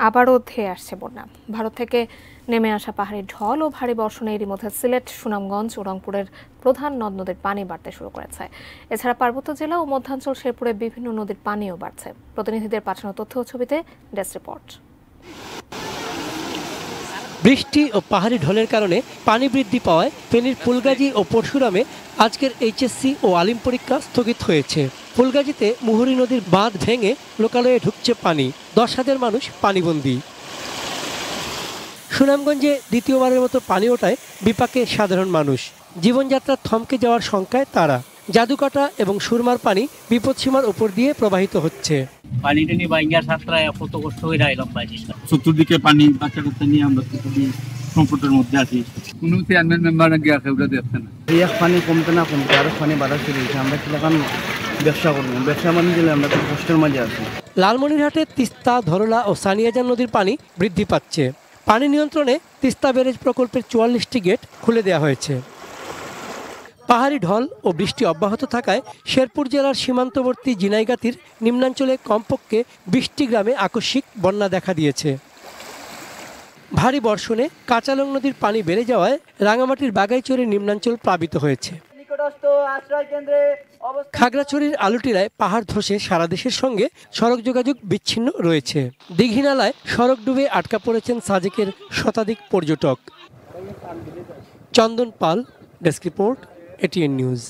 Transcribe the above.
আবারও ধেয়ে আসছে বন্যা। ভারত থেকে নেমে আসা পাহাড়ি ঢল ও ভারী বর্ষণে এরই মধ্যে সিলেট, সুনামগঞ্জ ও রংপুরের প্রধান নদ নদীর পানি বাড়তে শুরু করেছে। এছাড়া পার্বত্য জেলা ও মধ্যাঞ্চল শেরপুরে বিভিন্ন নদীর পানিও বাড়ছে। প্রতিনিধিদের পাঠানো তথ্য ও ছবিতে ডেস্ক রিপোর্ট। বৃষ্টি ও পাহাড়ি ঢলের কারণে পানি বৃদ্ধি পাওয়ায় ফেনীর ফুলগাজী ও পরশুরামে আজকের এইচএসসি ও আলিম পরীক্ষা স্থগিত হয়েছে। ফুলগাজীতে মুহুরী নদীর বাঁধ ভেঙে লোকালয়ে ঢুকছে পানি, 10,000 মানুষ পানিবন্দী। সুনামগঞ্জে দ্বিতীয়বারের মতো পানি ওঠায় বিপাকে সাধারণ মানুষ, জীবনযাত্রা থমকে যাওয়ার শঙ্কায় তারা। জাদুকাটা এবং সুরমার পানি বিপদসীমার উপর দিয়ে প্রবাহিত হচ্ছে। চতুর্দিকে পানি, বাচ্চা কাচ্চা নিয়ে আমরা সংকটের মধ্যে আছি। কোনো চেয়ারম্যান মেম্বার নাকি আছে ওটা দেখছে না। পানি কমতে না কমতে আরো পানি বাড়া শুরু হয়েছে। আমরা কিলাকান ব্যবসা করবো, ব্যবসা মানে গেলে আমরা খুব কষ্টের মাঝে আছি। লালমনিরহাটে তিস্তা, ধরলা ও সানিয়াজান নদীর পানি বৃদ্ধি পাচ্ছে। পানি নিয়ন্ত্রণে তিস্তা ব্যারেজ প্রকল্পের 44টি গেট খুলে দেওয়া হয়েছে। পাহাড়ি ঢল ও বৃষ্টি অব্যাহত থাকায় শেরপুর জেলার সীমান্তবর্তী জিনাইগাতির নিম্নাঞ্চলে কমপক্ষে 20টি গ্রামে আকস্মিক বন্যা দেখা দিয়েছে। ভারী বর্ষণে কাঁচালং নদীর পানি বেড়ে যাওয়ায় রাঙামাটির বাগাইচরের নিম্নাঞ্চল প্লাবিত হয়েছে। খাগড়াছড়ির আলুটিরায় পাহাড় ধসে সারা দেশের সঙ্গে সড়ক যোগাযোগ বিচ্ছিন্ন রয়েছে। দীঘিনালায় সড়ক ডুবে আটকা পড়েছেন সাজেকের শতাধিক পর্যটক। চন্দন পাল, ডেস্ক রিপোর্ট, ATN নিউজ।